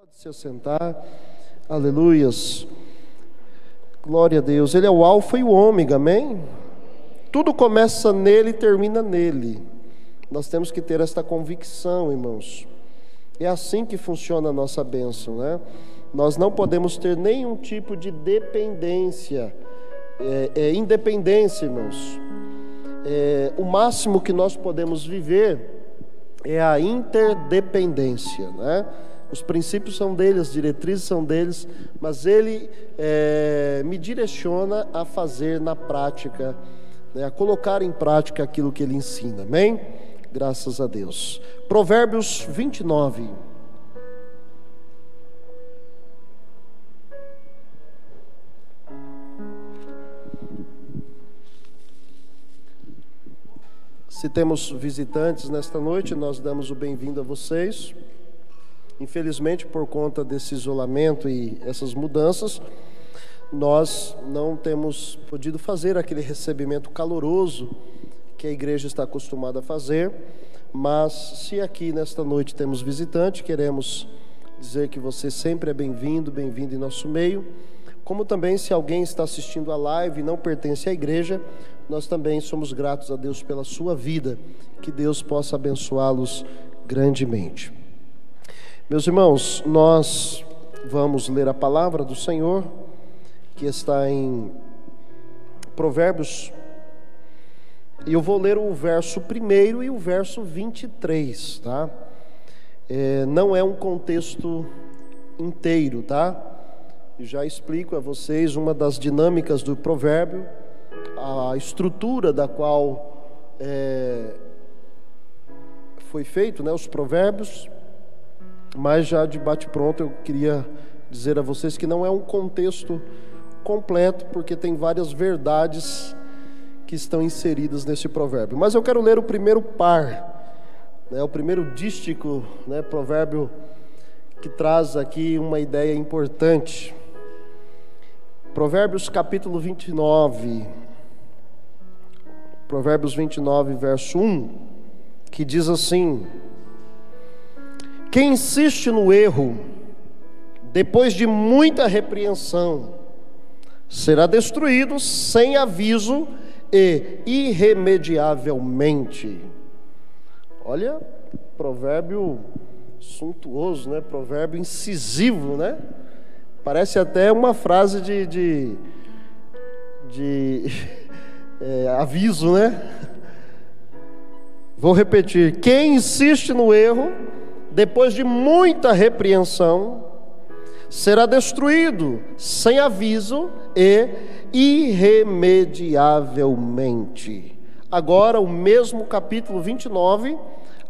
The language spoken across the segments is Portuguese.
Pode se assentar, aleluias, glória a Deus. Ele é o alfa e o ômega, amém? Tudo começa nele e termina nele. Nós temos que ter esta convicção, irmãos. É assim que funciona a nossa bênção, né? Nós não podemos ter nenhum tipo de dependência, independência, irmãos. O máximo que nós podemos viver é a interdependência, né? Os princípios são deles, as diretrizes são deles, mas Ele me direciona a fazer na prática, né, a colocar em prática aquilo que Ele ensina, amém? Graças a Deus. Provérbios 29. Se temos visitantes nesta noite, nós damos o bem-vindo a vocês. Infelizmente, por conta desse isolamento e essas mudanças, nós não temos podido fazer aquele recebimento caloroso que a igreja está acostumada a fazer, mas se aqui nesta noite temos visitante, queremos dizer que você sempre é bem-vindo em nosso meio, como também se alguém está assistindo a live e não pertence à igreja, nós também somos gratos a Deus pela sua vida, que Deus possa abençoá-los grandemente. Meus irmãos, nós vamos ler a palavra do Senhor, que está em Provérbios, e eu vou ler o verso 1 e o verso 23, tá? Não é um contexto inteiro, tá? Já explico a vocês uma das dinâmicas do provérbio, a estrutura da qual foi feito, né, os provérbios. Mas já de bate-pronto eu queria dizer a vocês que não é um contexto completo, porque tem várias verdades que estão inseridas nesse provérbio. Mas eu quero ler o primeiro par, né, o primeiro dístico, né, provérbio que traz aqui uma ideia importante. Provérbios capítulo 29, Provérbios 29, verso 1, que diz assim: quem insiste no erro, depois de muita repreensão, será destruído sem aviso e irremediavelmente. Olha, provérbio suntuoso, né? Provérbio incisivo, né? Parece até uma frase de aviso, né? Vou repetir: quem insiste no erro, depois de muita repreensão, será destruído sem aviso e irremediavelmente. Agora o mesmo capítulo 29,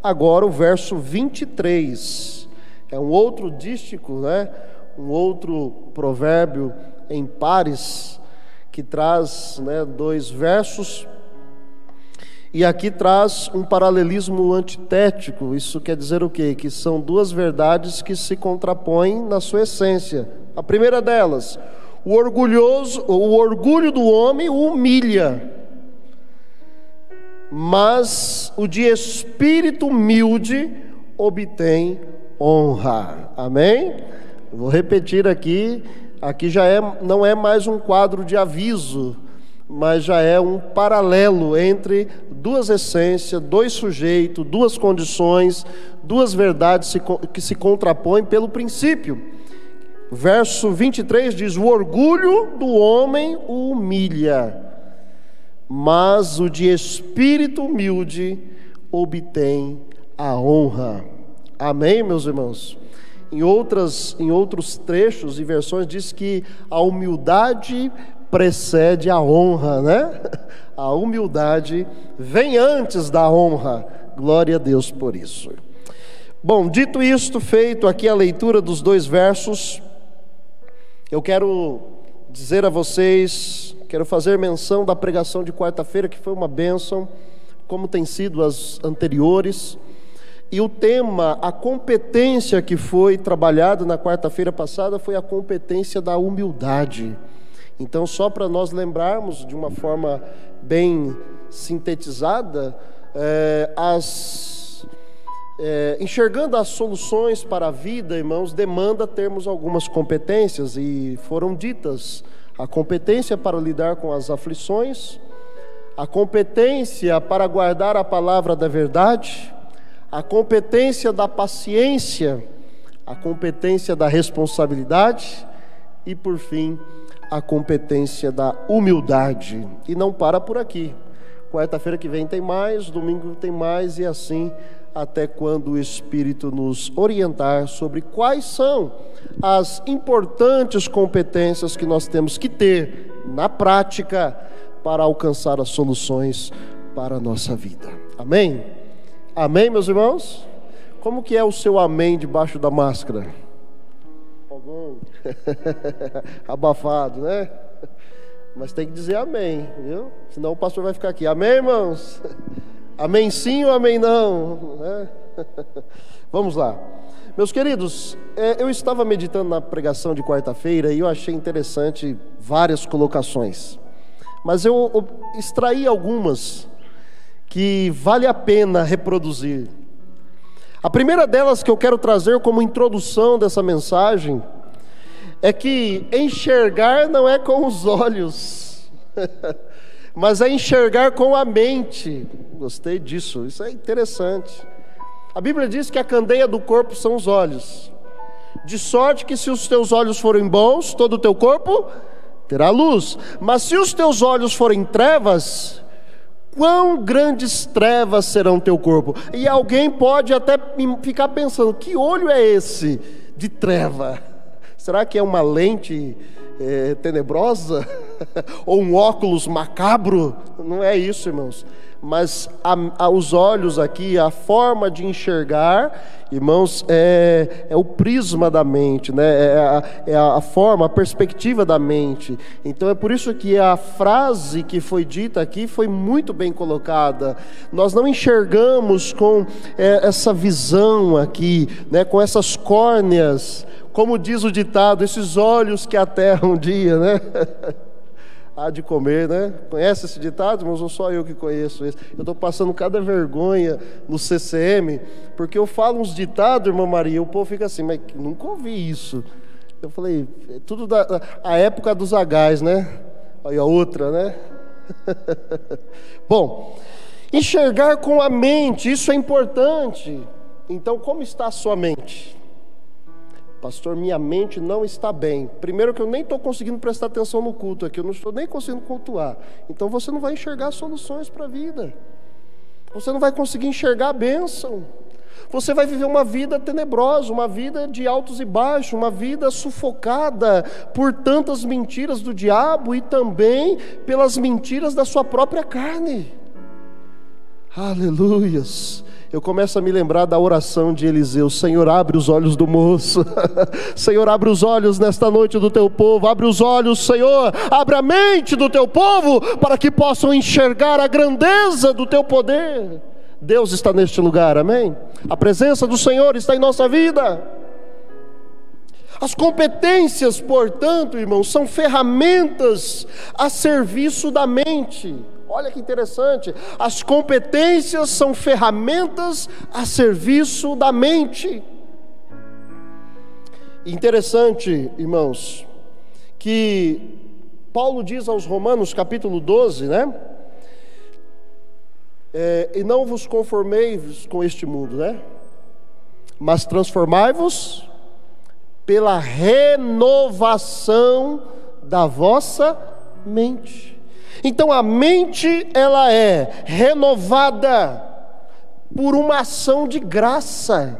agora o verso 23. É um outro dístico, né? Um outro provérbio em pares, que traz, né, dois versos. E aqui traz um paralelismo antitético. Isso quer dizer o quê? Que são duas verdades que se contrapõem na sua essência. A primeira delas: o orgulho do homem o humilha, mas o de espírito humilde obtém honra. Amém? Vou repetir aqui já não é mais um quadro de aviso, mas já é um paralelo entre duas essências, dois sujeitos, duas condições, duas verdades que se contrapõem pelo princípio. Verso 23 diz: o orgulho do homem o humilha, mas o de espírito humilde obtém a honra. Amém, meus irmãos? Em outros trechos e versões diz que a humildade precede a honra, né? A humildade vem antes da honra. Glória a Deus por isso. Bom, dito isto, feito aqui a leitura dos dois versos, eu quero dizer a vocês, quero fazer menção da pregação de quarta-feira, que foi uma bênção, como tem sido as anteriores. E o tema, a competência que foi trabalhada na quarta-feira passada foi a competência da humildade. Então, só para nós lembrarmos de uma forma bem sintetizada, as Enxergando as soluções para a vida, irmãos, demanda termos algumas competências, e foram ditas: a competência para lidar com as aflições, a competência para guardar a palavra da verdade, a competência da paciência, a competência da responsabilidade e, por fim, a competência da humildade. E não para por aqui. Quarta-feira que vem tem mais, domingo tem mais, e assim até quando o Espírito nos orientar sobre quais são as importantes competências que nós temos que ter na prática para alcançar as soluções para a nossa vida. Amém? Amém, meus irmãos? Como que é o seu amém debaixo da máscara? Abafado, né? Mas tem que dizer amém, viu? Senão o pastor vai ficar aqui: amém, irmãos? Amém sim ou amém não? Vamos lá. Meus queridos, eu estava meditando na pregação de quarta-feira e eu achei interessante várias colocações, mas eu extraí algumas que vale a pena reproduzir. A primeira delas que eu quero trazer como introdução dessa mensagem é que enxergar não é com os olhos, mas é enxergar com a mente. Gostei disso, isso é interessante. A Bíblia diz que a candeia do corpo são os olhos, de sorte que se os teus olhos forem bons, todo o teu corpo terá luz. Mas se os teus olhos forem trevas, quão grandes trevas serão teu corpo? E alguém pode até ficar pensando: que olho é esse de treva? Será que é uma lente tenebrosa? Ou um óculos macabro? Não é isso, irmãos. Mas os olhos aqui, a forma de enxergar, irmãos, é o prisma da mente, né? É a forma, a perspectiva da mente. Então é por isso que a frase que foi dita aqui foi muito bem colocada. Nós não enxergamos com essa visão aqui, né? Com essas córneas, como diz o ditado: esses olhos que a terra um dia, né? Há de comer, né? Conhece esse ditado, irmãos? Ou só eu que conheço esse? Eu estou passando cada vergonha no CCM, porque eu falo uns ditados, irmã Maria, o povo fica assim: mas nunca ouvi isso. Eu falei: é tudo a época dos agais, né? Aí a outra, né? Bom, enxergar com a mente, isso é importante. Então, como está a sua mente? Pastor, minha mente não está bem. Primeiro que eu nem estou conseguindo prestar atenção no culto aqui, eu não estou nem conseguindo cultuar. Então você não vai enxergar soluções para a vida. Você não vai conseguir enxergar a bênção. Você vai viver uma vida tenebrosa, uma vida de altos e baixos, uma vida sufocada por tantas mentiras do diabo e também pelas mentiras da sua própria carne. Aleluias. Eu começo a me lembrar da oração de Eliseu: Senhor, abre os olhos do moço. Senhor, abre os olhos nesta noite do teu povo. Abre os olhos, Senhor, abre a mente do teu povo, para que possam enxergar a grandeza do teu poder. Deus está neste lugar, amém? A presença do Senhor está em nossa vida. As competências, portanto, irmãos, são ferramentas a serviço da mente. Olha que interessante, as competências são ferramentas a serviço da mente. Interessante, irmãos, que Paulo diz aos Romanos, capítulo 12, né? E não vos conformeis com este mundo, né? Mas transformai-vos pela renovação da vossa mente. Então a mente, ela é renovada por uma ação de graça.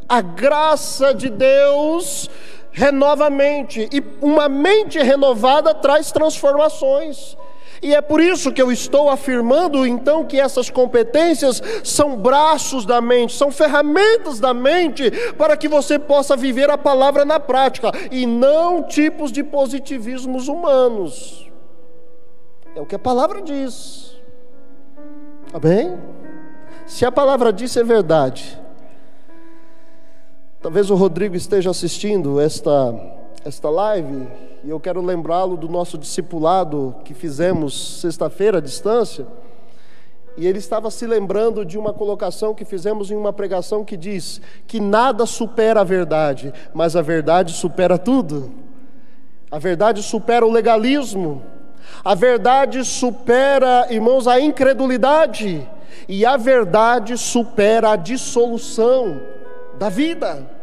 A graça de Deus renova a mente, e uma mente renovada traz transformações. E é por isso que eu estou afirmando então que essas competências são braços da mente, são ferramentas da mente para que você possa viver a palavra na prática, e não tipos de positivismos humanos. É o que a palavra diz. Amém? Se a palavra diz, é verdade. Talvez o Rodrigo esteja assistindo esta live, e eu quero lembrá-lo do nosso discipulado que fizemos sexta-feira à distância. E ele estava se lembrando de uma colocação que fizemos em uma pregação que diz que nada supera a verdade, mas a verdade supera tudo. A verdade supera o legalismo. A verdade supera, irmãos, a incredulidade. E a verdade supera a dissolução da vida.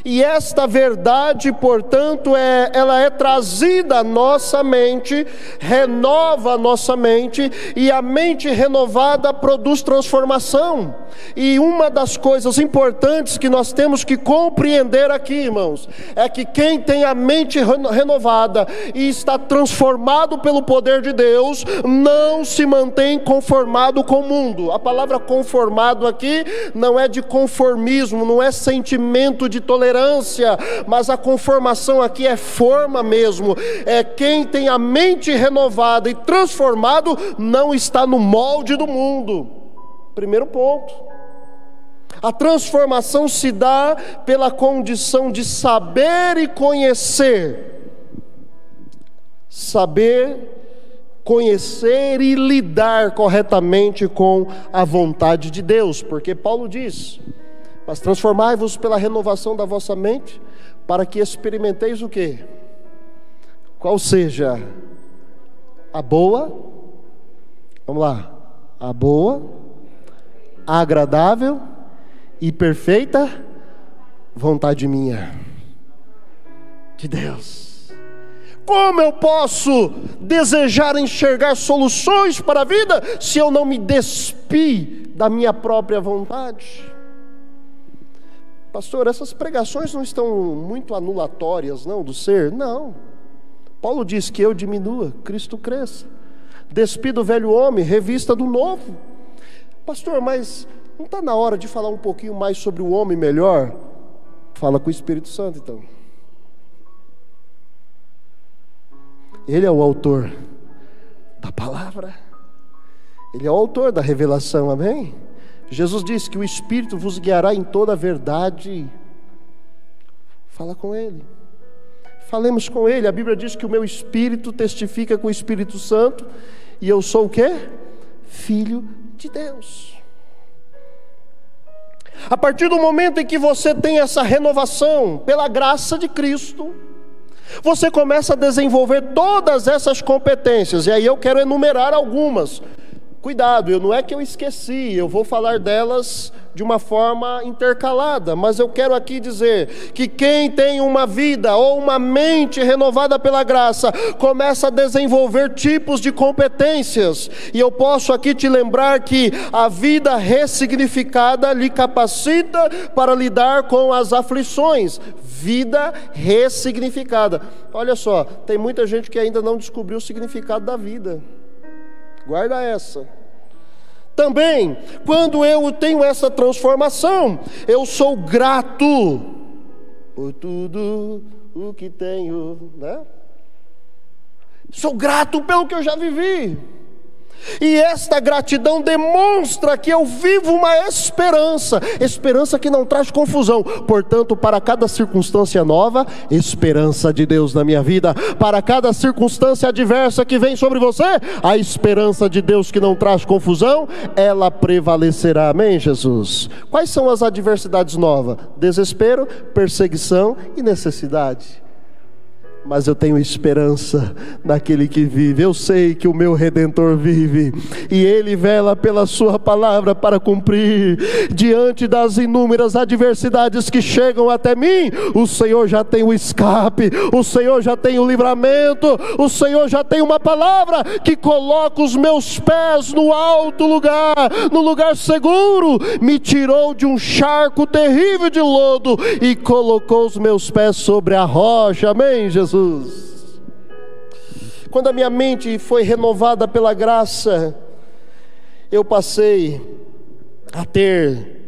E esta verdade, portanto, ela é trazida à nossa mente, renova a nossa mente, e a mente renovada produz transformação. E uma das coisas importantes que nós temos que compreender aqui, irmãos, é que quem tem a mente renovada e está transformado pelo poder de Deus, não se mantém conformado com o mundo. A palavra conformado aqui não é de conformismo, não é sentimento de tolerância, mas a conformação aqui é forma mesmo. É quem tem a mente renovada e transformado, não está no molde do mundo. Primeiro ponto. A transformação se dá pela condição de saber e conhecer. Saber, conhecer e lidar corretamente com a vontade de Deus. Porque Paulo diz: mas transformai-vos pela renovação da vossa mente, para que experimenteis o quê? Qual seja a boa, vamos lá, a boa, agradável e perfeita vontade minha, de Deus. Como eu posso desejar enxergar soluções para a vida se eu não me despi da minha própria vontade? Pastor, essas pregações não estão muito anulatórias, não, do ser? Não. Paulo diz que eu diminua, Cristo cresça. Despi do velho homem, revista do novo. Pastor, mas não está na hora de falar um pouquinho mais sobre o homem melhor? Fala com o Espírito Santo, então. Ele é o autor da palavra. Ele é o autor da revelação, amém? Jesus disse que o Espírito vos guiará em toda a verdade. Fala com Ele. Falemos com Ele. A Bíblia diz que o meu Espírito testifica com o Espírito Santo. E eu sou o quê? Filho de Deus. A partir do momento em que você tem essa renovação pela graça de Cristo, você começa a desenvolver todas essas competências. E aí eu quero enumerar algumas. Cuidado, não é que eu esqueci, eu vou falar delas de uma forma intercalada, mas eu quero aqui dizer que quem tem uma vida ou uma mente renovada pela graça, começa a desenvolver tipos de competências, e eu posso aqui te lembrar que a vida ressignificada lhe capacita para lidar com as aflições. Vida ressignificada. Olha só, tem muita gente que ainda não descobriu o significado da vida. Guarda essa. Também, quando eu tenho essa transformação, eu sou grato por tudo o que tenho, né? Sou grato pelo que eu já vivi. E esta gratidão demonstra que eu vivo uma esperança que não traz confusão. Portanto, para cada circunstância nova, esperança de Deus na minha vida. Para cada circunstância adversa que vem sobre você, a esperança de Deus que não traz confusão, ela prevalecerá. Amém, Jesus? Quais são as adversidades novas? Desespero, perseguição e necessidade. Mas eu tenho esperança naquele que vive. Eu sei que o meu Redentor vive, e Ele vela pela sua palavra para cumprir. Diante das inúmeras adversidades que chegam até mim, o Senhor já tem o escape, o Senhor já tem o livramento, o Senhor já tem uma palavra que coloca os meus pés no alto lugar, no lugar seguro. Me tirou de um charco terrível de lodo e colocou os meus pés sobre a rocha. Amém, Jesus? Quando a minha mente foi renovada pela graça, eu passei a ter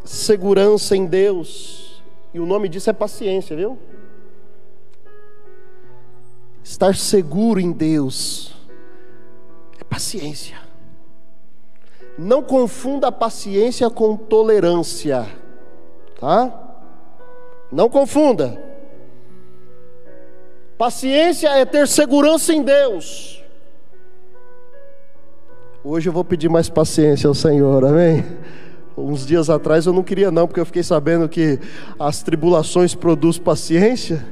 segurança em Deus, e o nome disso é paciência, viu? Estar seguro em Deus é paciência. Não confunda a paciência com tolerância, tá? Não confunda. Paciência é ter segurança em Deus. Hoje eu vou pedir mais paciência ao Senhor, amém? Uns dias atrás eu não queria não, porque eu fiquei sabendo que as tribulações produzem paciência,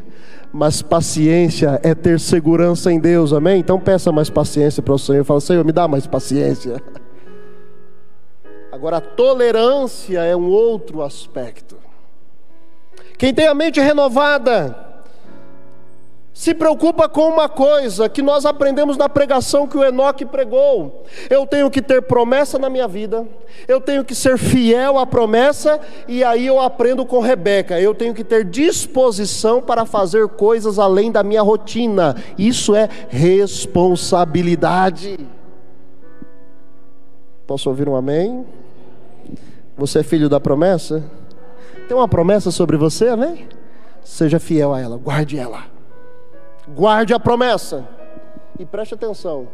mas paciência é ter segurança em Deus, amém? Então peça mais paciência para o Senhor, fala, Senhor, me dá mais paciência. Agora a tolerância é um outro aspecto. Quem tem a mente renovada se preocupa com uma coisa que nós aprendemos na pregação que o Enoque pregou: eu tenho que ter promessa na minha vida, eu tenho que ser fiel à promessa, e aí eu aprendo com Rebeca, eu tenho que ter disposição para fazer coisas além da minha rotina. Isso é responsabilidade. Posso ouvir um amém? Você é filho da promessa? Tem uma promessa sobre você, amém? Seja fiel a ela, guarde ela. Guarde a promessa. E preste atenção.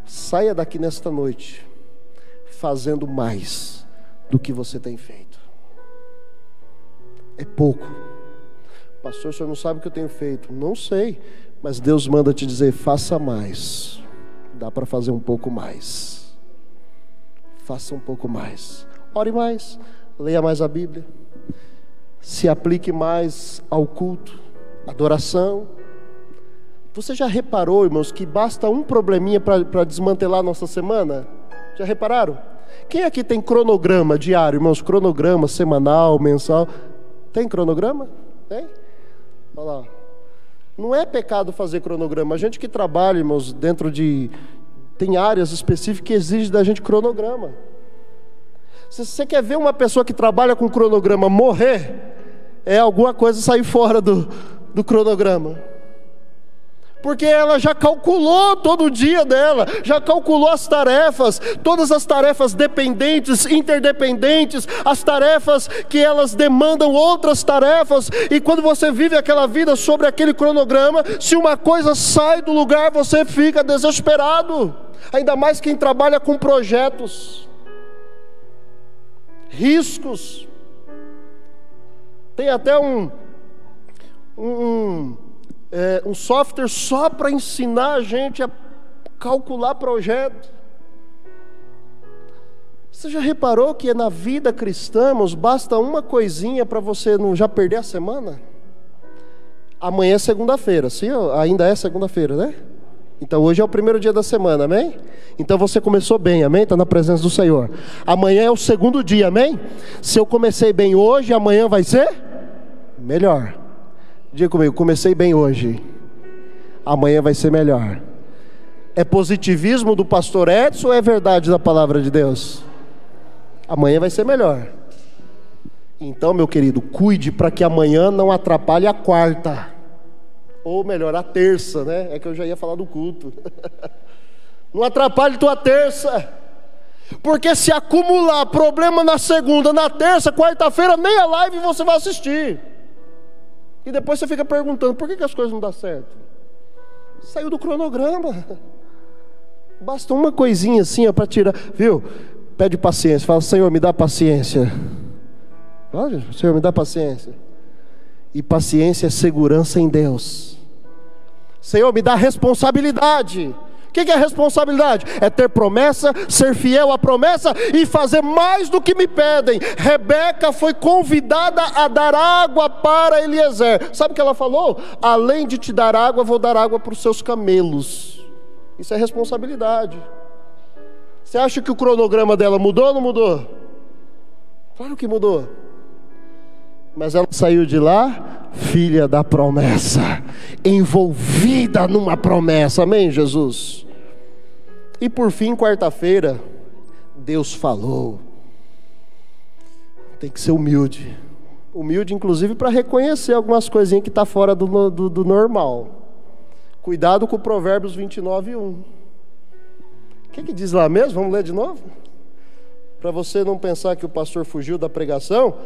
Saia daqui nesta noite fazendo mais do que você tem feito. É pouco. Pastor, o senhor não sabe o que eu tenho feito. Não sei, mas Deus manda te dizer, faça mais. Dá para fazer um pouco mais. Faça um pouco mais. Ore mais, leia mais a Bíblia, se aplique mais ao culto, adoração. Você já reparou, irmãos, que basta um probleminha para desmantelar a nossa semana? Já repararam? Quem aqui tem cronograma diário, irmãos? Cronograma semanal, mensal? Tem cronograma? Tem? Olha lá. Não é pecado fazer cronograma. A gente que trabalha, irmãos, dentro de... Tem áreas específicas que exigem da gente cronograma. Se você quer ver uma pessoa que trabalha com cronograma morrer, é alguma coisa sair fora do cronograma. Porque ela já calculou todo o dia dela, já calculou as tarefas, todas as tarefas dependentes, interdependentes, as tarefas que elas demandam outras tarefas. E quando você vive aquela vida sobre aquele cronograma, se uma coisa sai do lugar, você fica desesperado. Ainda mais quem trabalha com projetos, riscos. Tem até um software só para ensinar a gente a calcular projeto. Você já reparou que na vida cristã, irmãos, basta uma coisinha para você não já perder a semana? Amanhã é segunda-feira, sim? Ainda é segunda-feira, né? Então hoje é o primeiro dia da semana, amém? Então você começou bem, amém? Está na presença do Senhor. Amanhã é o segundo dia, amém? Se eu comecei bem hoje, amanhã vai ser melhor. Diga comigo, comecei bem hoje, amanhã vai ser melhor. É positivismo do pastor Edson ou é verdade da palavra de Deus? Amanhã vai ser melhor. Então, meu querido, cuide para que amanhã não atrapalhe a quarta. Ou melhor, a terça, né? É que eu já ia falar do culto. Não atrapalhe tua terça. Porque se acumular problema na segunda, na terça, quarta-feira, nem a live você vai assistir. E depois você fica perguntando, por que as coisas não dão certo? Saiu do cronograma. Basta uma coisinha assim para tirar, viu? Pede paciência, fala, Senhor, me dá paciência. Olha, Senhor, me dá paciência. E paciência é segurança em Deus. Senhor, me dá responsabilidade. O que é responsabilidade? É ter promessa, ser fiel à promessa e fazer mais do que me pedem. Rebeca foi convidada a dar água para Eliezer. Sabe o que ela falou? Além de te dar água, vou dar água para os seus camelos. Isso é responsabilidade. Você acha que o cronograma dela mudou ou não mudou? Claro que mudou. Mas ela saiu de lá, filha da promessa, envolvida numa promessa, amém, Jesus? E por fim, quarta-feira, Deus falou. Tem que ser humilde. Humilde, inclusive, para reconhecer algumas coisinhas que estão fora do normal. Cuidado com o Provérbios 29:1. O que diz lá mesmo? Vamos ler de novo? Para você não pensar que o pastor fugiu da pregação,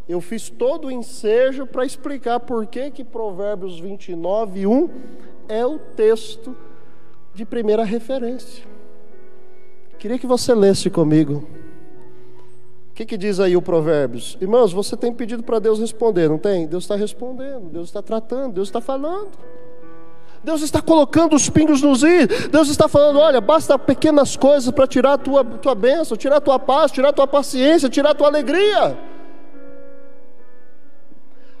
eu fiz todo o ensejo para explicar por que Provérbios 29:1 é o texto de primeira referência. Queria que você lesse comigo. O que diz aí o Provérbios? Irmãos, você tem pedido para Deus responder, não tem? Deus está respondendo, Deus está tratando, Deus está falando. Deus está colocando os pingos nos is. Deus está falando: olha, basta pequenas coisas para tirar a tua bênção, tirar a tua paz, tirar a tua paciência, tirar a tua alegria.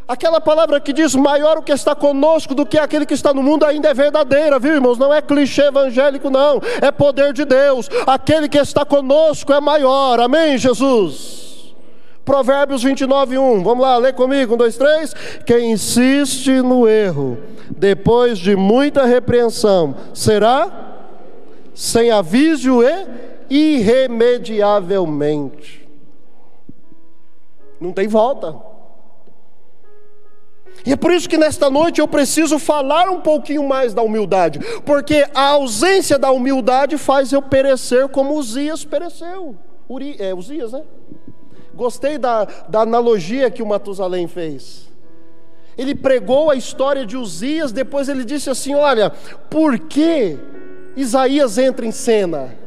Aquela palavra que diz: maior o que está conosco do que aquele que está no mundo, ainda é verdadeira, viu, irmãos? Não é clichê evangélico, não. É poder de Deus. Aquele que está conosco é maior. Amém, Jesus? Provérbios 29:1. Vamos lá, lê comigo. 1, 2, 3. Quem insiste no erro, depois de muita repreensão, será sem aviso e irremediavelmente. Não tem volta. E é por isso que nesta noite eu preciso falar um pouquinho mais da humildade, porque a ausência da humildade faz eu perecer como Uzias pereceu. Uzias, né? Gostei da analogia que o Matusalém fez. Ele pregou a história de Uzias, depois ele disse assim: olha, por que Isaías entra em cena?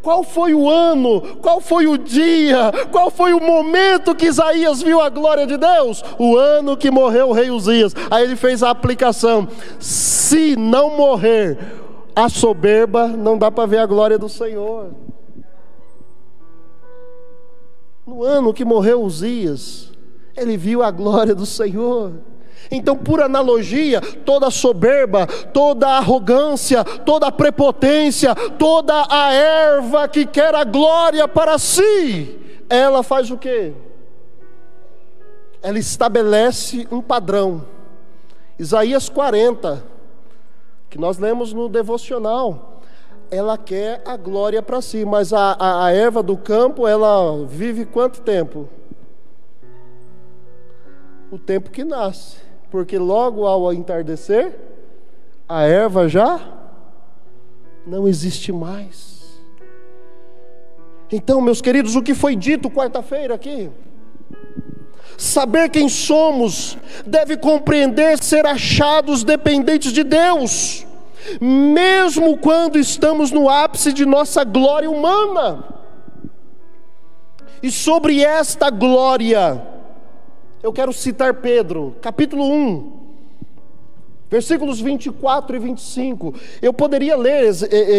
Qual foi o ano, qual foi o dia, qual foi o momento que Isaías viu a glória de Deus? O ano que morreu o rei Uzias. Aí ele fez a aplicação: se não morrer a soberba, não dá para ver a glória do Senhor. No ano que morreu Uzias, ele viu a glória do Senhor. Então, por analogia, toda a soberba, toda a arrogância, toda a prepotência, toda a erva que quer a glória para si, ela faz o quê? Ela estabelece um padrão. Isaías 40, que nós lemos no devocional, ela quer a glória para si, mas a erva do campo, ela vive quanto tempo? O tempo que nasce. Porque logo ao entardecer, a erva já não existe mais. Então, meus queridos, o que foi dito quarta-feira aqui? Saber quem somos deve compreender ser achados dependentes de Deus, mesmo quando estamos no ápice de nossa glória humana. E sobre esta glória, eu quero citar Pedro, capítulo 1, versículos 24 e 25. Eu poderia ler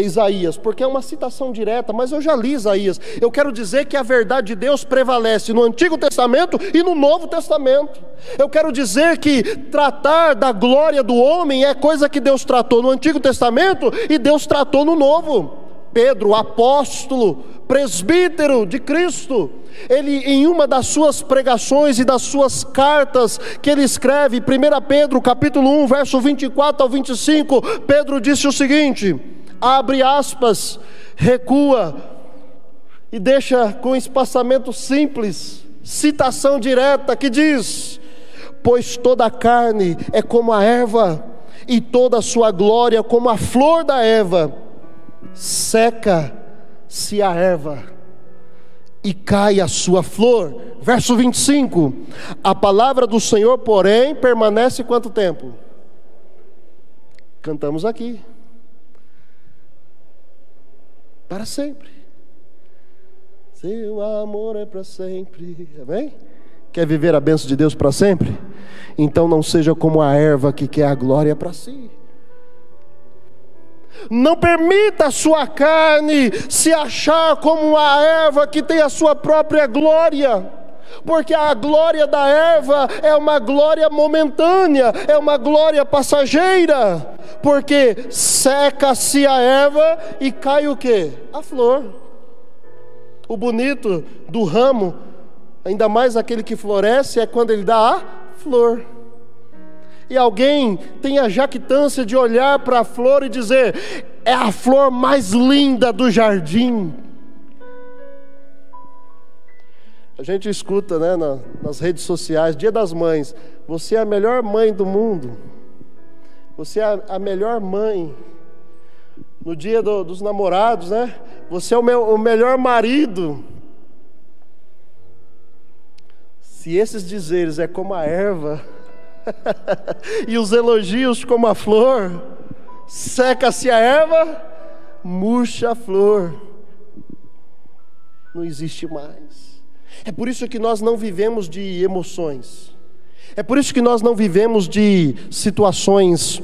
Isaías, porque é uma citação direta, mas eu já li Isaías. Eu quero dizer que a verdade de Deus prevalece no Antigo Testamento e no Novo Testamento. Eu quero dizer que tratar da glória do homem é coisa que Deus tratou no Antigo Testamento e Deus tratou no Novo. Pedro, apóstolo, presbítero de Cristo, ele, em uma das suas pregações e das suas cartas que ele escreve, 1 Pedro capítulo 1, verso 24 ao 25, Pedro disse o seguinte, abre aspas, recua e deixa com espaçamento simples, citação direta que diz: pois toda a carne é como a erva, e toda a sua glória como a flor da erva. Seca-se a erva e cai a sua flor. Verso 25, a palavra do Senhor, porém, permanece quanto tempo? Cantamos aqui: para sempre. Seu amor é para sempre. Amém? Quer viver a bênção de Deus para sempre? Então não seja como a erva que quer a glória para si. Não permita a sua carne se achar como uma erva que tem a sua própria glória, porque a glória da erva é uma glória momentânea, é uma glória passageira, porque seca-se a erva e cai o quê? A flor. O bonito do ramo, ainda mais aquele que floresce, é quando ele dá a flor. E alguém tem a jactância de olhar para a flor e dizer: é a flor mais linda do jardim. A gente escuta, né, nas redes sociais, Dia das Mães: você é a melhor mãe do mundo, você é a melhor mãe. No dia dos namorados, né, você é o melhor marido. Se esses dizeres é como a erva e os elogios como a flor, seca-se a erva, murcha a flor, não existe mais. É por isso que nós não vivemos de emoções, é por isso que nós não vivemos de situações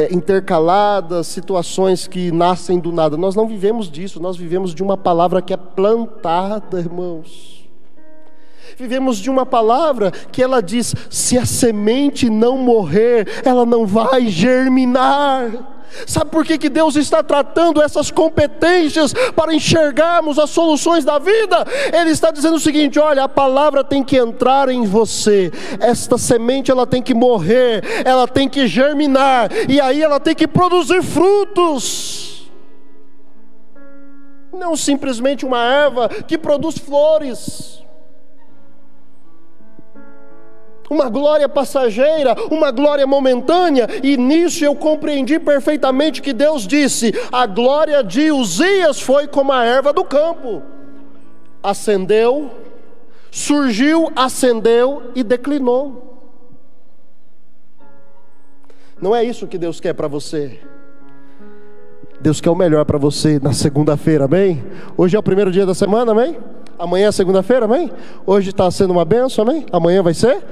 intercaladas, situações que nascem do nada. Nós não vivemos disso, nós vivemos de uma palavra que é plantada, irmãos. Vivemos de uma palavra que ela diz: se a semente não morrer, ela não vai germinar. Sabe por que Deus está tratando essas competências para enxergarmos as soluções da vida? Ele está dizendo o seguinte: olha, a palavra tem que entrar em você, esta semente ela tem que morrer, ela tem que germinar, e aí ela tem que produzir frutos. Não simplesmente uma erva que produz flores, uma glória passageira, uma glória momentânea. E nisso eu compreendi perfeitamente que Deus disse: a glória de Uzias foi como a erva do campo, ascendeu, surgiu, ascendeu e declinou. Não é isso que Deus quer para você. Deus quer o melhor para você na segunda-feira, amém? Hoje é o primeiro dia da semana, amém? Amanhã é segunda-feira, amém? Hoje está sendo uma bênção, amém? Amanhã vai ser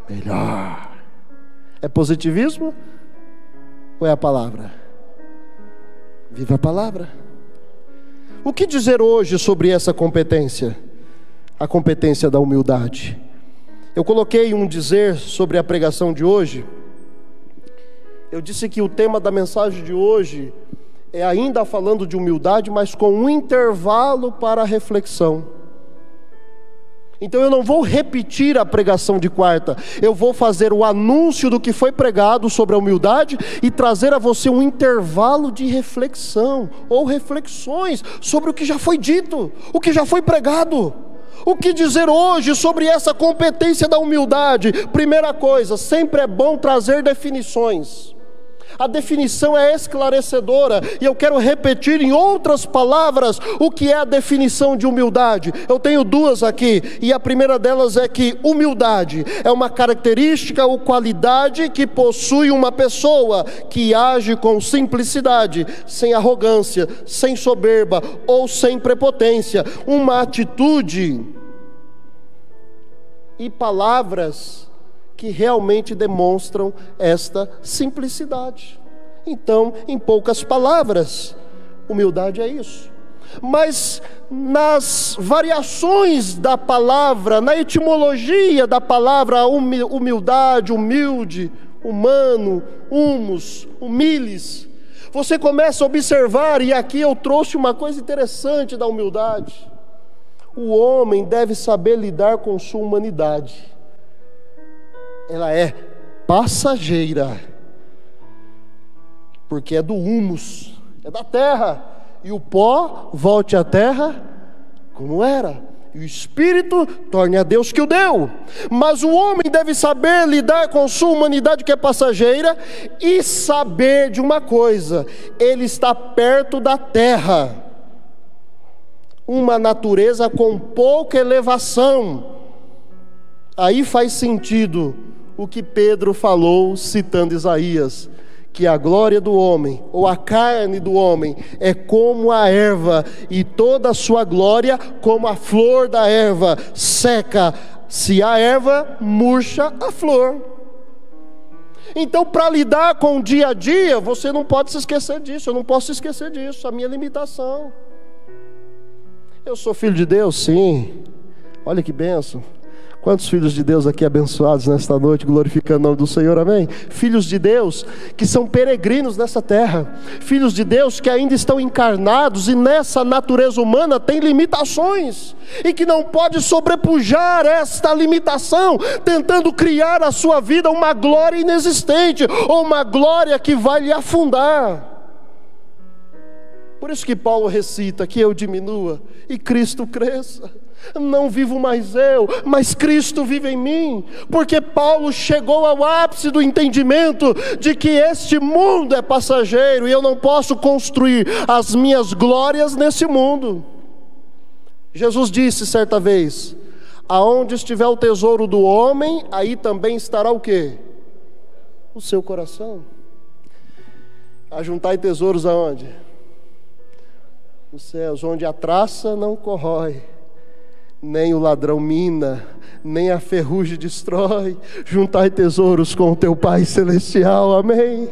melhor. É positivismo ou é a palavra? Viva a palavra. O que dizer hoje sobre essa competência? A competência da humildade. Eu coloquei um dizer sobre a pregação de hoje. Eu disse que o tema da mensagem de hoje é ainda falando de humildade, mas com um intervalo para a reflexão. Então eu não vou repetir a pregação de quarta, eu vou fazer o anúncio do que foi pregado sobre a humildade e trazer a você um intervalo de reflexão, ou reflexões sobre o que já foi dito, o que já foi pregado. O que dizer hoje sobre essa competência da humildade? Primeira coisa, sempre é bom trazer definições. A definição é esclarecedora, e eu quero repetir em outras palavras o que é a definição de humildade. Eu tenho duas aqui, e a primeira delas é que humildade é uma característica ou qualidade que possui uma pessoa que age com simplicidade, sem arrogância, sem soberba ou sem prepotência. Uma atitude e palavras que realmente demonstram esta simplicidade. Então, em poucas palavras, humildade é isso. Mas nas variações da palavra, na etimologia da palavra humildade, humilde, humano, humus, humilis, você começa a observar, e aqui eu trouxe uma coisa interessante da humildade. O homem deve saber lidar com sua humanidade. Ela é passageira, porque é do humus, é da terra, e o pó volte à terra como era, e o Espírito torne a Deus que o deu. Mas o homem deve saber lidar com sua humanidade, que é passageira, e saber de uma coisa: ele está perto da terra, uma natureza com pouca elevação. Aí faz sentido o que Pedro falou citando Isaías, que a glória do homem, ou a carne do homem, é como a erva, e toda a sua glória como a flor da erva, seca se a erva, murcha a flor. Então, para lidar com o dia a dia, você não pode se esquecer disso, eu não posso esquecer disso, a minha limitação. Eu sou filho de Deus, sim. Olha que bênção. Quantos filhos de Deus aqui abençoados nesta noite, glorificando o nome do Senhor, amém? Filhos de Deus que são peregrinos nessa terra, filhos de Deus que ainda estão encarnados e nessa natureza humana tem limitações, e que não pode sobrepujar esta limitação, tentando criar a sua vida uma glória inexistente, ou uma glória que vai lhe afundar. Por isso que Paulo recita que eu diminua e Cristo cresça. Não vivo mais eu, mas Cristo vive em mim. Porque Paulo chegou ao ápice do entendimento de que este mundo é passageiro e eu não posso construir as minhas glórias nesse mundo. Jesus disse certa vez: aonde estiver o tesouro do homem, aí também estará o quê? O seu coração. Ajuntai tesouros aonde? Nos céus, onde a traça não corrói nem o ladrão mina, nem a ferrugem destrói. Juntai tesouros com o teu Pai Celestial, amém?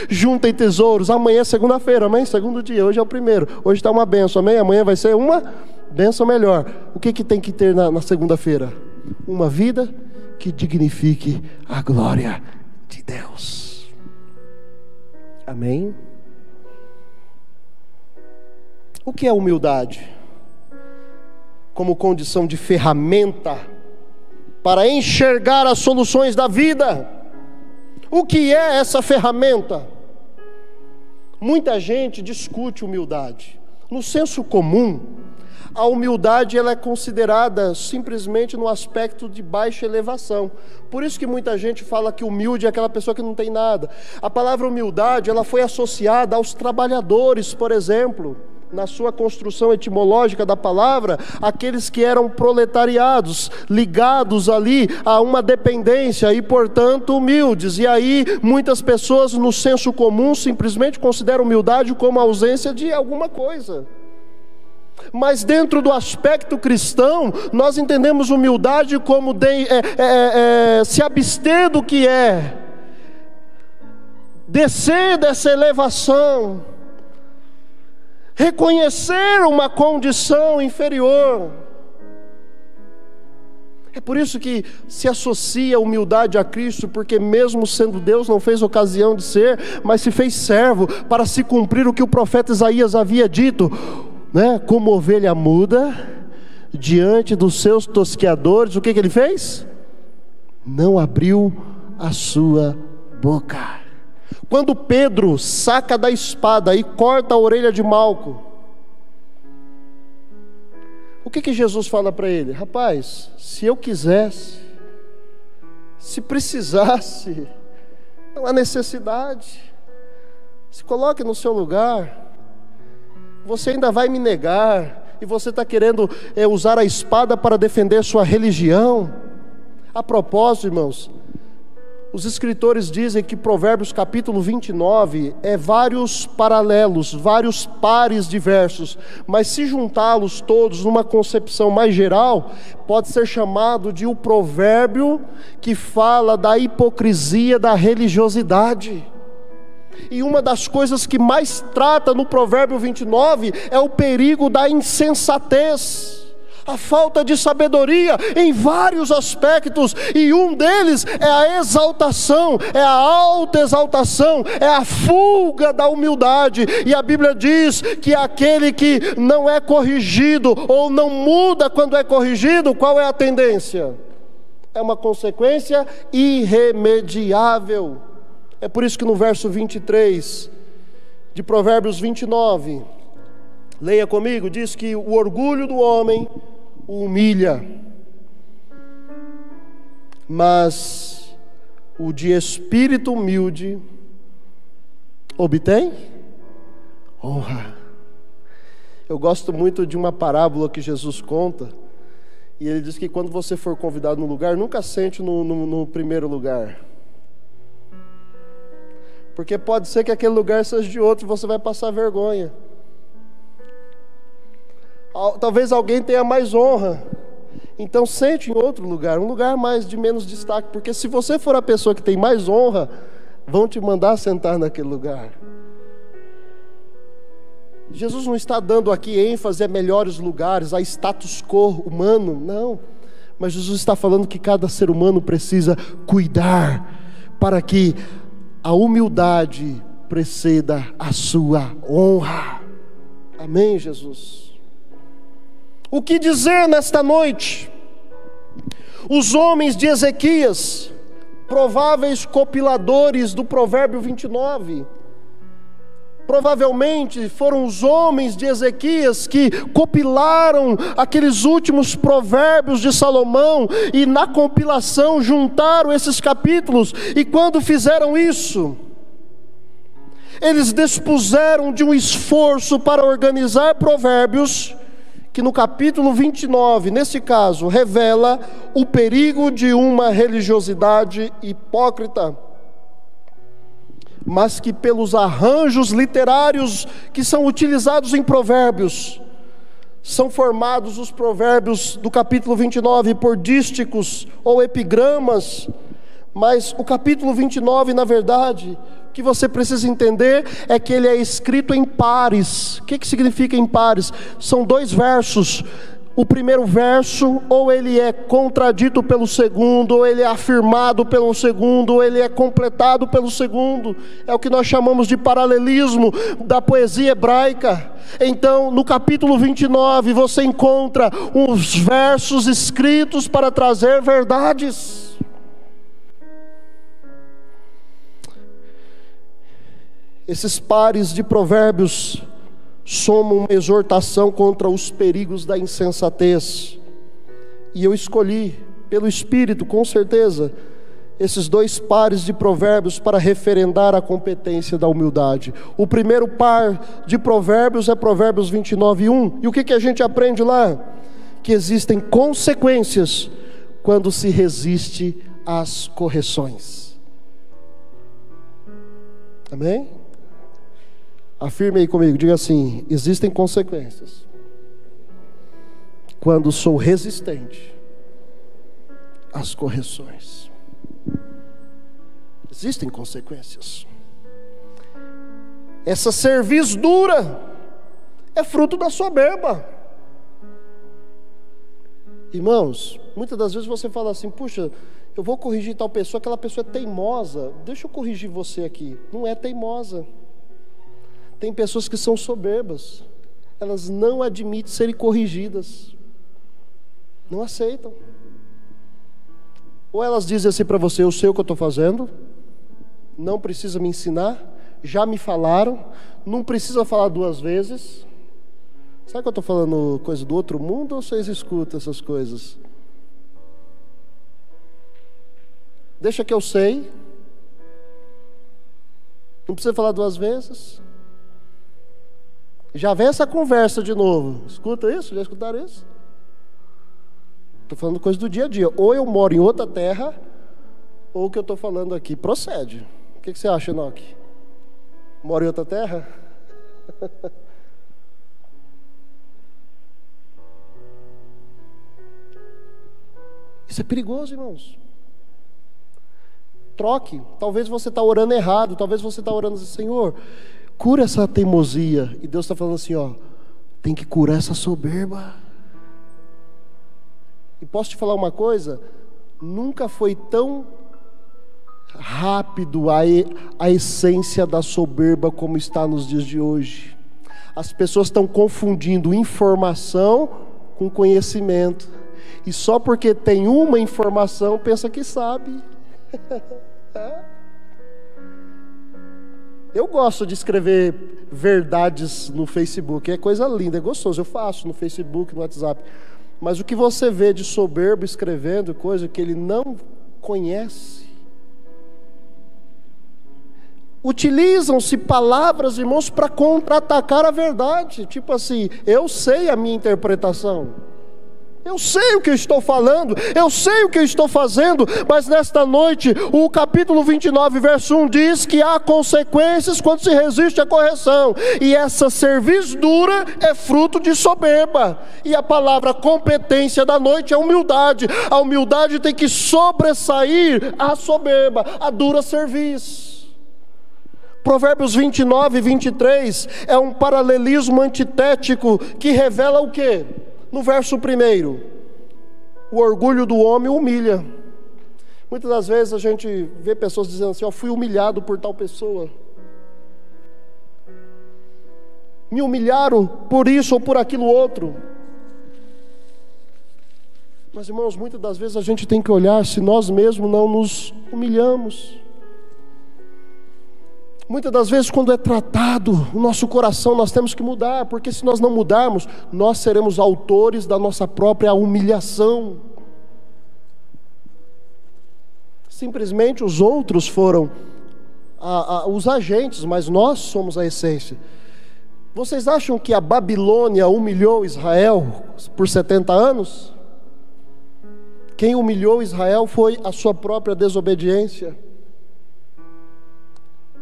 Juntem tesouros. Amanhã é segunda-feira, amém? Segundo dia, hoje é o primeiro. Hoje está uma bênção, amém? Amanhã vai ser uma bênção melhor. O que tem que ter na segunda-feira? Uma vida que dignifique a glória de Deus, amém? O que é humildade? Como condição de ferramenta para enxergar as soluções da vida. O que é essa ferramenta? Muita gente discute humildade. No senso comum, a humildade ela é considerada simplesmente no aspecto de baixa elevação. Por isso que muita gente fala que humilde é aquela pessoa que não tem nada. A palavra humildade ela foi associada aos trabalhadores, por exemplo. Na sua construção etimológica da palavra, aqueles que eram proletariados, ligados ali a uma dependência e portanto humildes. E aí muitas pessoas no senso comum simplesmente consideram humildade como a ausência de alguma coisa. Mas dentro do aspecto cristão, nós entendemos humildade como se abster do que é, descer dessa elevação, reconhecer uma condição inferior. É por isso que se associa a humildade a Cristo, porque mesmo sendo Deus não fez ocasião de ser, mas se fez servo para se cumprir o que o profeta Isaías havia dito, né? Como ovelha muda diante dos seus tosqueadores, o que ele fez? Não abriu a sua boca. Quando Pedro saca da espada e corta a orelha de Malco, o que Jesus fala para ele? Rapaz, se eu quisesse, se precisasse, não há necessidade, se coloque no seu lugar. Você ainda vai me negar, e você está querendo usar a espada para defender sua religião. A propósito, irmãos, os escritores dizem que Provérbios capítulo 29 é vários paralelos, vários pares de versos, mas se juntá-los todos numa concepção mais geral, pode ser chamado de o provérbio que fala da hipocrisia da religiosidade. E uma das coisas que mais trata no Provérbio 29 é o perigo da insensatez, a falta de sabedoria em vários aspectos, e um deles é a exaltação, é a autoexaltação, é a fuga da humildade. E a Bíblia diz que aquele que não é corrigido ou não muda quando é corrigido, qual é a tendência? É uma consequência irremediável. É por isso que no verso 23 de Provérbios 29, leia comigo, diz que o orgulho do homem o humilha, mas o de espírito humilde obtém honra. Eu gosto muito de uma parábola que Jesus conta, e ele diz que quando você for convidado num lugar, nunca sente no primeiro lugar, porque pode ser que aquele lugar seja de outro e você vai passar vergonha. Talvez alguém tenha mais honra, então sente em outro lugar, um lugar mais de menos destaque, porque se você for a pessoa que tem mais honra, vão te mandar sentar naquele lugar. Jesus não está dando aqui ênfase a melhores lugares, a status quo humano, não, mas Jesus está falando que cada ser humano precisa cuidar para que a humildade preceda a sua honra. Amém, Jesus? O que dizer nesta noite? Os homens de Ezequias, prováveis compiladores do Provérbio 29, provavelmente foram os homens de Ezequias que compilaram aqueles últimos provérbios de Salomão, e na compilação juntaram esses capítulos, e quando fizeram isso, eles dispuseram de um esforço para organizar provérbios, que no capítulo 29, nesse caso, revela o perigo de uma religiosidade hipócrita, mas que pelos arranjos literários que são utilizados em provérbios, São formados os provérbios do capítulo 29 por dísticos ou epigramas, mas o capítulo 29, na verdade, o que você precisa entender é que ele é escrito em pares. O que significa em pares? São 2 versos. O primeiro verso, ou ele é contradito pelo segundo, ou ele é afirmado pelo segundo, ou ele é completado pelo segundo. É o que nós chamamos de paralelismo da poesia hebraica. Então, no capítulo 29, você encontra uns versos escritos para trazer verdades. Esses pares de provérbios somam uma exortação contra os perigos da insensatez. E eu escolhi, pelo Espírito, com certeza, esses 2 pares de provérbios para referendar a competência da humildade. O primeiro par de provérbios é Provérbios 29:1. E o que a gente aprende lá? Que existem consequências quando se resiste às correções. Amém? Afirme aí comigo, diga assim: existem consequências quando sou resistente às correções. Existem consequências. Essa cerviz dura é fruto da soberba. Irmãos, muitas das vezes você fala assim: puxa, eu vou corrigir tal pessoa, aquela pessoa é teimosa. Deixa eu corrigir você aqui. Não é teimosa. Tem pessoas que são soberbas, elas não admitem serem corrigidas, não aceitam. Ou elas dizem assim para você: eu sei o que eu estou fazendo, não precisa me ensinar, já me falaram, não precisa falar 2 vezes. Sabe que eu estou falando coisa do outro mundo, ou vocês escutam essas coisas? Deixa que eu sei, não precisa falar 2 vezes. Já vem essa conversa de novo. Escuta isso? Já escutaram isso? Estou falando coisa do dia a dia. Ou eu moro em outra terra, ou o que eu estou falando aqui procede. O que você acha, Enoque? Moro em outra terra? Isso é perigoso, irmãos. Troque. Talvez você está orando errado. Talvez você está orando assim: Senhor, cura essa teimosia. E Deus está falando assim: ó, tem que curar essa soberba. E posso te falar uma coisa? Nunca foi tão rápido a essência da soberba como está nos dias de hoje. As pessoas estão confundindo informação com conhecimento. E só porque tem uma informação, pensa que sabe. Eu gosto de escrever verdades no Facebook, é coisa linda, é gostoso, eu faço no Facebook, no WhatsApp. Mas o que você vê de soberbo escrevendo coisa que ele não conhece? Utilizam-se palavras, irmãos, para contra-atacar a verdade. Tipo assim: eu sei a minha interpretação, eu sei o que eu estou falando, eu sei o que eu estou fazendo, mas nesta noite, o capítulo 29, verso 1 diz que há consequências quando se resiste à correção, e essa cerviz dura é fruto de soberba, e a palavra competência da noite é humildade. A humildade tem que sobressair a soberba, a dura cerviz. Provérbios 29 e 23 é um paralelismo antitético que revela o quê? No verso 1, o orgulho do homem humilha. Muitas das vezes a gente vê pessoas dizendo assim: ó, fui humilhado por tal pessoa, me humilharam por isso ou por aquilo outro. Mas, irmãos, muitas das vezes a gente tem que olhar se nós mesmos não nos humilhamos. Muitas das vezes, quando é tratado o nosso coração, nós temos que mudar, porque se nós não mudarmos, nós seremos autores da nossa própria humilhação. Simplesmente os outros foram os agentes, mas nós somos a essência. Vocês acham que a Babilônia humilhou Israel por 70 anos? Quem humilhou Israel foi a sua própria desobediência.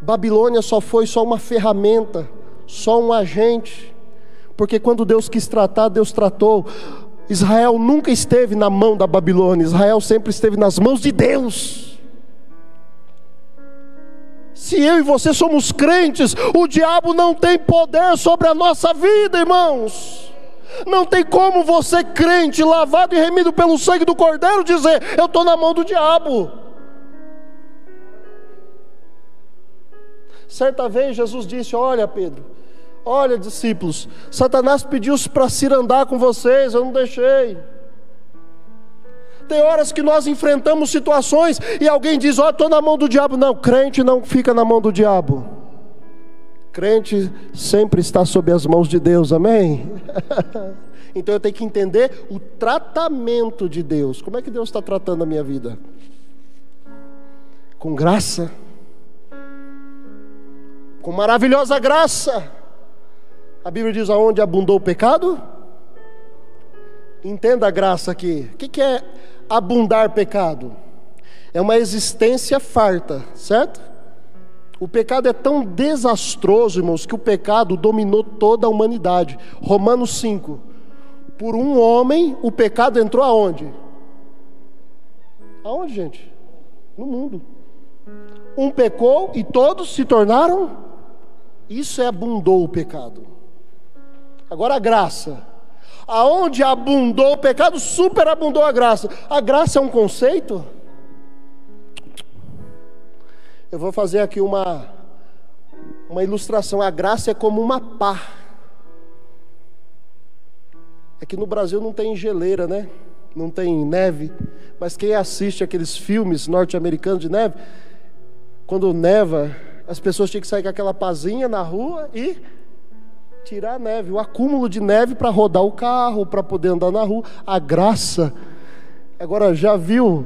Babilônia só foi uma ferramenta, só um agente. Porque quando Deus quis tratar, Deus tratou. Israel nunca esteve na mão da Babilônia, Israel sempre esteve nas mãos de Deus. Se eu e você somos crentes, o diabo não tem poder sobre a nossa vida, irmãos. Não tem como você, crente, lavado e remido pelo sangue do Cordeiro, dizer: eu estou na mão do diabo. Certa vez Jesus disse: olha, Pedro, olha, discípulos, Satanás pediu para cirandar com vocês, eu não deixei. Tem horas que nós enfrentamos situações e alguém diz: ó, estou na mão do diabo. Não, crente não fica na mão do diabo. Crente sempre está sob as mãos de Deus, amém? Então eu tenho que entender o tratamento de Deus. Como é que Deus está tratando a minha vida? Com graça, com maravilhosa graça. A Bíblia diz: aonde abundou o pecado? Entenda a graça aqui. O que é abundar pecado? É uma existência farta, certo? O pecado é tão desastroso, irmãos, que o pecado dominou toda a humanidade. Romanos 5. Por um homem, o pecado entrou aonde? Aonde, gente? No mundo. Um pecou e todos se tornaram. Isso é abundou o pecado. Agora a graça. Aonde abundou o pecado, superabundou a graça. A graça é um conceito? Eu vou fazer aqui uma ilustração. A graça é como uma pá. É que no Brasil não tem geleira, né? Não tem neve. Mas quem assiste aqueles filmes norte-americanos de neve, quando neva, as pessoas tinham que sair com aquela pazinha na rua e tirar a neve, o acúmulo de neve para rodar o carro, para poder andar na rua. A graça. Agora, já viu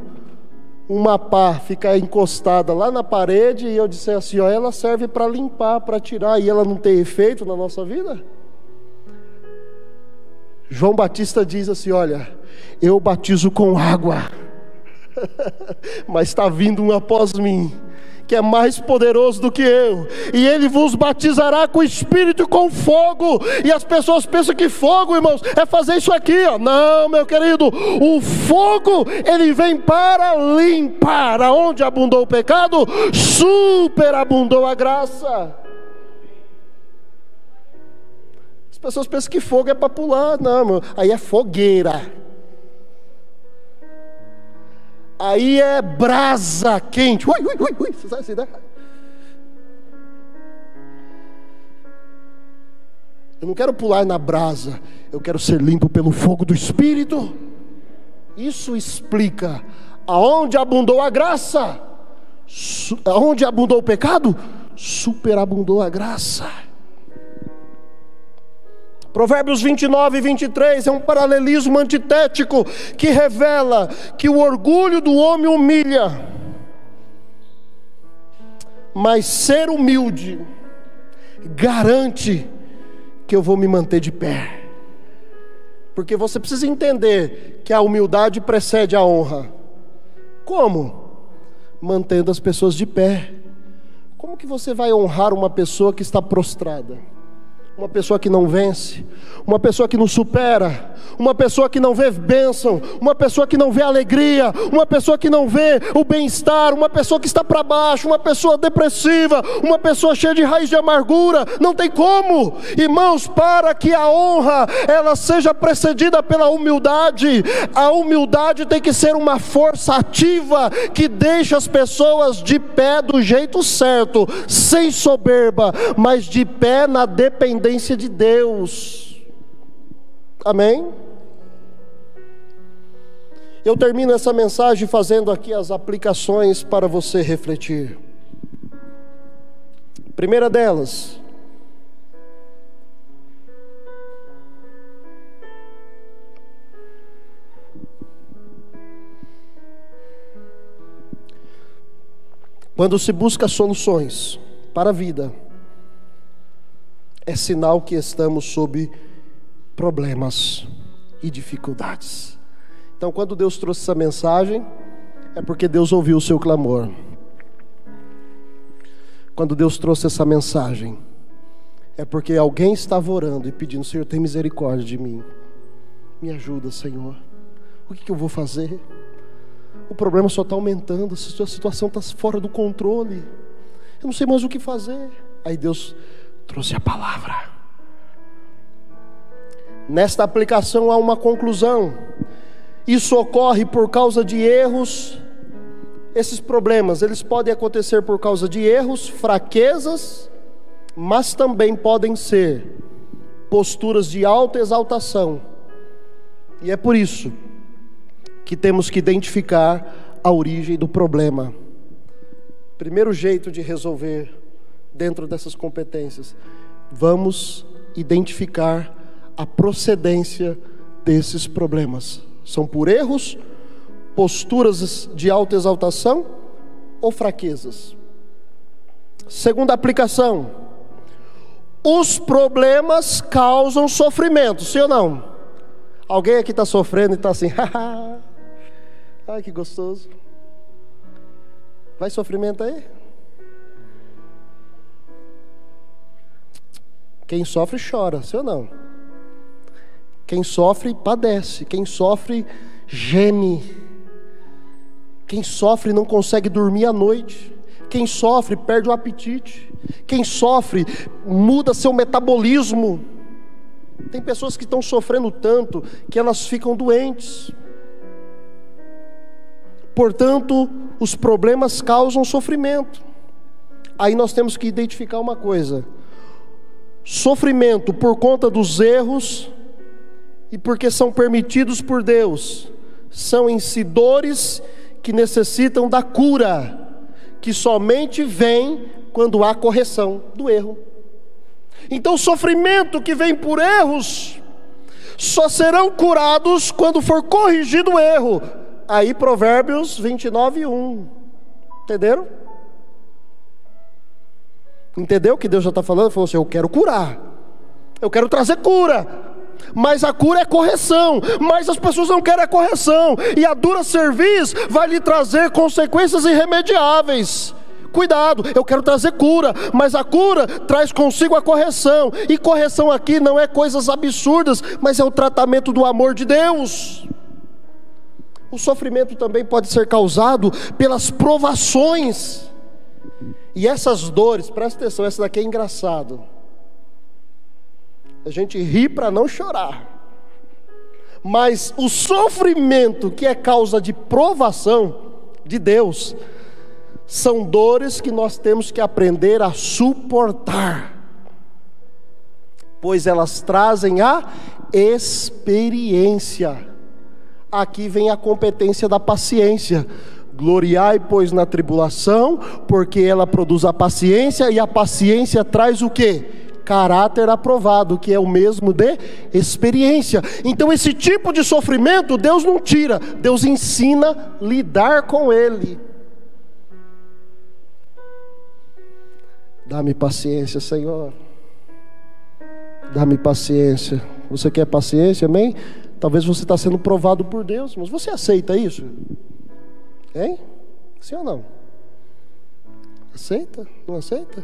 uma pá ficar encostada lá na parede e eu disse assim: ó, ela serve para limpar, para tirar, e ela não tem efeito na nossa vida? João Batista diz assim: olha, eu batizo com água, mas está vindo um após mim, que é mais poderoso do que eu, e ele vos batizará com Espírito e com fogo. E as pessoas pensam que fogo, irmãos, é fazer isso aqui, ó. Não, meu querido, o fogo, ele vem para limpar. Aonde abundou o pecado, superabundou a graça. As pessoas pensam que fogo é para pular. Não, meu, aí é fogueira. Aí é brasa quente. Ui, ui, ui, ui. Você sabe assim, né? Eu não quero pular na brasa. Eu quero ser limpo pelo fogo do Espírito. Isso explica aonde abundou a graça. Aonde abundou o pecado, superabundou a graça. Provérbios 29 e 23 é um paralelismo antitético que revela que o orgulho do homem humilha, mas ser humilde garante que eu vou me manter de pé. Porque você precisa entender que a humildade precede a honra. Como? Mantendo as pessoas de pé. Como que você vai honrar uma pessoa que está prostrada? Uma pessoa que não vence, uma pessoa que não supera, uma pessoa que não vê bênção, uma pessoa que não vê alegria, uma pessoa que não vê o bem-estar, uma pessoa que está para baixo, uma pessoa depressiva, uma pessoa cheia de raiz de amargura. Não tem como, irmãos, para que a honra ela seja precedida pela humildade. A humildade tem que ser uma força ativa que deixa as pessoas de pé do jeito certo, sem soberba, mas de pé na dependência de Deus. Amém? Eu termino essa mensagem fazendo aqui as aplicações para você refletir. Primeira delas: quando se busca soluções para a vida, é sinal que estamos sob problemas e dificuldades. Então, quando Deus trouxe essa mensagem, é porque Deus ouviu o seu clamor. Quando Deus trouxe essa mensagem, é porque alguém estava orando e pedindo: Senhor, tem misericórdia de mim, me ajuda, Senhor, o que eu vou fazer? O problema só está aumentando, a situação está fora do controle, eu não sei mais o que fazer. Aí Deus trouxe a palavra. Nesta aplicação há uma conclusão: isso ocorre por causa de erros. Esses problemas, eles podem acontecer por causa de erros, fraquezas, mas também podem ser posturas de autoexaltação. E é por isso que temos que identificar a origem do problema. Primeiro jeito de resolver dentro dessas competências: vamos identificar a procedência desses problemas. São por erros, posturas de autoexaltação ou fraquezas? Segunda aplicação: os problemas causam sofrimento, sim ou não? Alguém aqui está sofrendo e está assim: ai, que gostoso. Vai sofrimento aí? Quem sofre chora, sim ou não? Quem sofre padece, quem sofre geme, quem sofre não consegue dormir à noite, quem sofre perde o apetite, quem sofre muda seu metabolismo. Tem pessoas que estão sofrendo tanto que elas ficam doentes. Portanto, os problemas causam sofrimento. Aí nós temos que identificar uma coisa: sofrimento por conta dos erros e porque são permitidos por Deus, são em si dores que necessitam da cura, que somente vem quando há correção do erro. Então, o sofrimento que vem por erros só serão curados quando for corrigido o erro. Aí Provérbios 29:1. Entenderam? Entendeu o que Deus já está falando? Ele falou assim: eu quero curar, eu quero trazer cura, mas a cura é correção. Mas as pessoas não querem a correção, e a dura cerviz vai lhe trazer consequências irremediáveis. Cuidado, eu quero trazer cura, mas a cura traz consigo a correção. E correção aqui não é coisas absurdas, mas é o tratamento do amor de Deus. O sofrimento também pode ser causado pelas provações. E essas dores, presta atenção, essa daqui é engraçado. A gente ri para não chorar. Mas o sofrimento que é causa de provação de Deus são dores que nós temos que aprender a suportar, pois elas trazem a experiência. Aqui vem a competência da paciência. Gloriai, pois, na tribulação, porque ela produz a paciência, e a paciência traz o quê? Caráter aprovado, que é o mesmo de experiência. Então esse tipo de sofrimento Deus não tira, Deus ensina a lidar com ele. Dá-me paciência, Senhor. Dá-me paciência. Você quer paciência, amém? Talvez você está sendo provado por Deus, mas você aceita isso? Hein? Sim ou não? Aceita? Não aceita?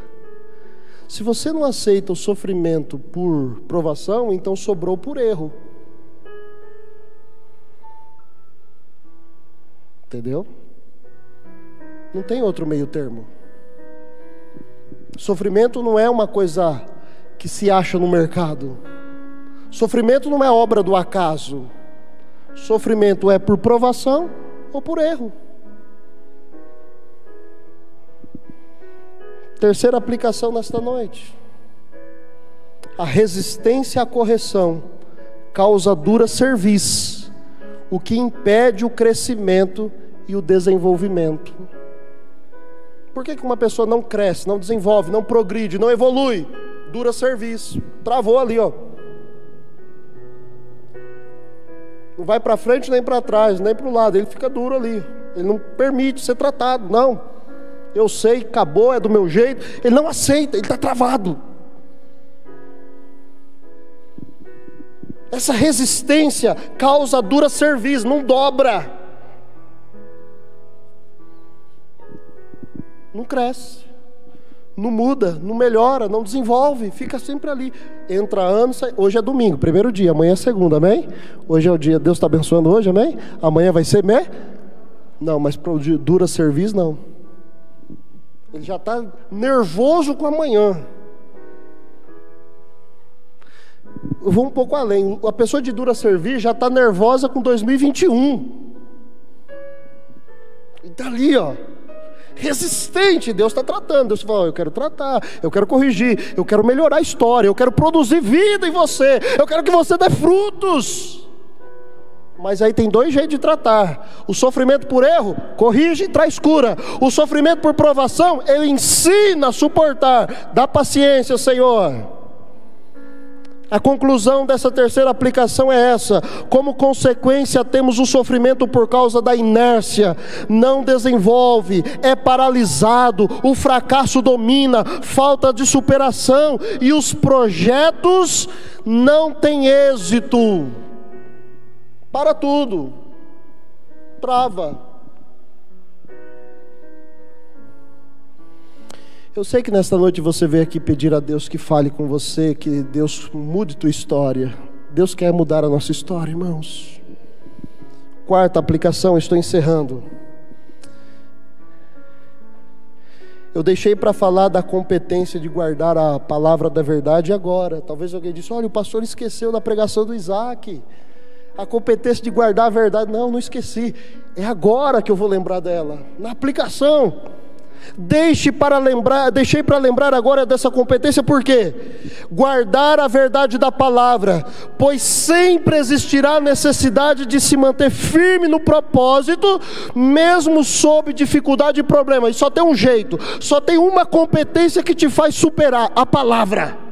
Se você não aceita o sofrimento por provação, então sobrou por erro. Entendeu? Não tem outro meio termo. Sofrimento não é uma coisa que se acha no mercado. Sofrimento não é obra do acaso. Sofrimento é por provação ou por erro. Terceira aplicação nesta noite: a resistência à correção causa dura cerviz, o que impede o crescimento e o desenvolvimento. Por que uma pessoa não cresce, não desenvolve, não progride, não evolui? Dura cerviz, travou ali, ó. Não vai para frente nem para trás, nem para o lado, ele fica duro ali. Ele não permite ser tratado, não. Eu sei, acabou, é do meu jeito. Ele não aceita, ele está travado. Essa resistência causa dura cerviz, não dobra. Não cresce, não muda, não melhora, não desenvolve, fica sempre ali. Entra ano, sai. Hoje é domingo, primeiro dia, amanhã é segunda, amém? Hoje é o dia, Deus está abençoando hoje, amém? Amanhã vai ser, Não, mas para o dura serviço, não. Ele já está nervoso com amanhã. Eu vou um pouco além. A pessoa de dura serviço já está nervosa com 2021. E está ali, ó. Resistente, Deus está tratando. Deus fala, eu quero tratar, eu quero corrigir, eu quero melhorar a história, eu quero produzir vida em você, eu quero que você dê frutos. Mas aí tem dois jeitos de tratar: o sofrimento por erro, corrige e traz cura. O sofrimento por provação, ele ensina a suportar. Dá paciência, Senhor. A conclusão dessa terceira aplicação é essa: como consequência temos o sofrimento por causa da inércia, não desenvolve, é paralisado, o fracasso domina, falta de superação, e os projetos não têm êxito. Para tudo, trava. Eu sei que nesta noite você veio aqui pedir a Deus que fale com você, que Deus mude tua história. Deus quer mudar a nossa história, irmãos. Quarta aplicação, estou encerrando. Eu deixei para falar da competência de guardar a palavra da verdade agora. Talvez alguém disse, olha, o pastor esqueceu da pregação do Isaac. A competência de guardar a verdade. Não, não esqueci. É agora que eu vou lembrar dela. Na aplicação. Deixei para lembrar agora dessa competência, por quê? Guardar a verdade da palavra, pois sempre existirá a necessidade de se manter firme no propósito, mesmo sob dificuldade e problema. E só tem um jeito, só tem uma competência que te faz superar: a palavra.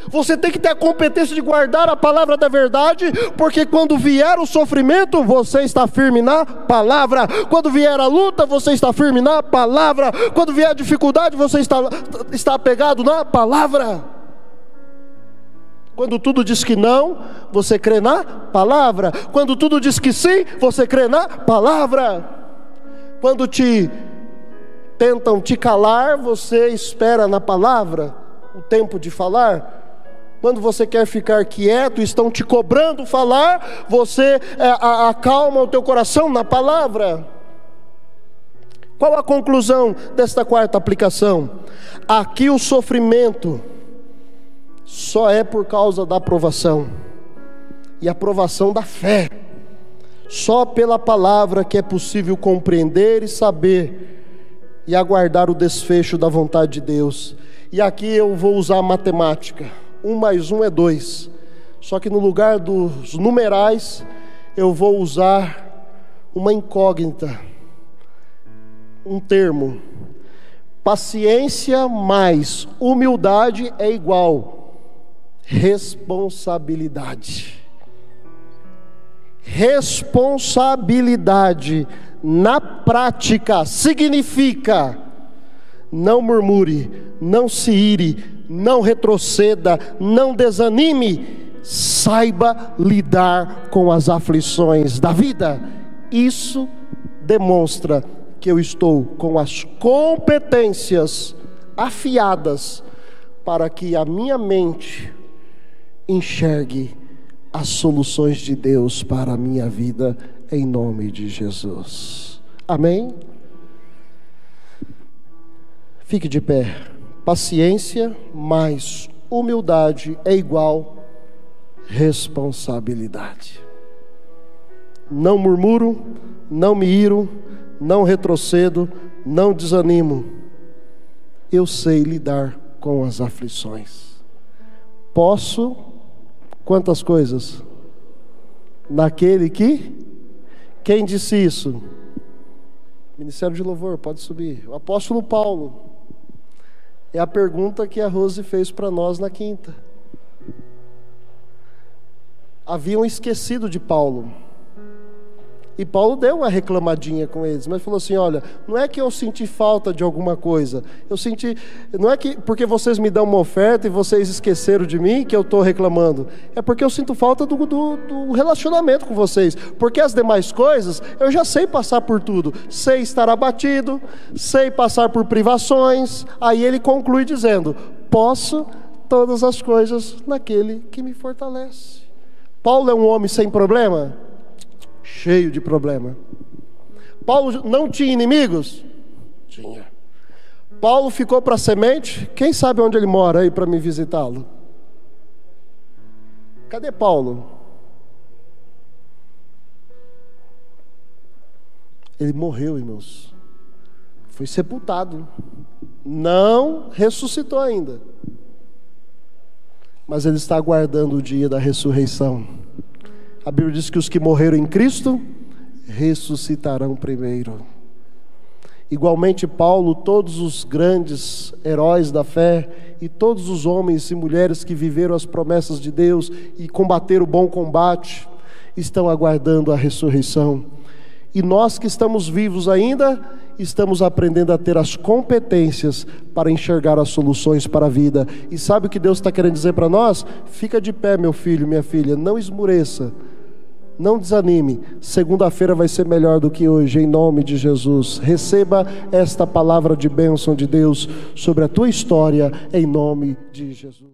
Você tem que ter a competência de guardar a palavra da verdade, porque quando vier o sofrimento, você está firme na palavra. Quando vier a luta, você está firme na palavra. Quando vier a dificuldade, você está apegado na palavra. Quando tudo diz que não, você crê na palavra. Quando tudo diz que sim, você crê na palavra. Quando tentam te calar, você espera na palavra o tempo de falar. Quando você quer ficar quieto, estão te cobrando falar, você acalma o teu coração na palavra. Qual a conclusão desta quarta aplicação? Aqui o sofrimento só é por causa da aprovação, e a aprovação da fé. Só pela palavra que é possível compreender e saber e aguardar o desfecho da vontade de Deus. E aqui eu vou usar a matemática. 1 mais 1 é 2. Só que no lugar dos numerais, eu vou usar uma incógnita, um termo. Paciência mais humildade é igual responsabilidade. Responsabilidade na prática significa: não murmure, não se ire, não retroceda, não desanime, saiba lidar com as aflições da vida. Isso demonstra que eu estou com as competências afiadas para que a minha mente enxergue as soluções de Deus para a minha vida, em nome de Jesus. Amém? Fique de pé. Paciência mais humildade é igual responsabilidade. Não murmuro, não me iro, não retrocedo, não desanimo. Eu sei lidar com as aflições. Posso, quantas coisas? Naquele que? Quem disse isso? Ministério de Louvor, pode subir. O apóstolo Paulo. É a pergunta que a Rose fez para nós na quinta. Haviam esquecido de Paulo. E Paulo deu uma reclamadinha com eles, mas falou assim: olha, não é que eu senti falta de alguma coisa, não é que porque vocês me dão uma oferta e vocês esqueceram de mim que eu estou reclamando, é porque eu sinto falta do relacionamento com vocês, porque as demais coisas eu já sei passar por tudo, sei estar abatido, sei passar por privações. Aí ele conclui dizendo: posso todas as coisas naquele que me fortalece. Paulo é um homem sem problema? Cheio de problema. Paulo não tinha inimigos? Tinha. Paulo ficou para a semente? Quem sabe onde ele mora aí para me visitá-lo? Cadê Paulo? Ele morreu, irmãos. Foi sepultado. Não ressuscitou ainda. Mas ele está aguardando o dia da ressurreição. A Bíblia diz que os que morreram em Cristo ressuscitarão primeiro. Igualmente Paulo, todos os grandes heróis da fé e todos os homens e mulheres que viveram as promessas de Deus e combateram o bom combate, estão aguardando a ressurreição. E nós que estamos vivos ainda, estamos aprendendo a ter as competências para enxergar as soluções para a vida. E sabe o que Deus está querendo dizer para nós? Fica de pé, meu filho, minha filha, não esmureça, não desanime. Segunda-feira vai ser melhor do que hoje, em nome de Jesus. Receba esta palavra de bênção de Deus sobre a tua história, em nome de Jesus.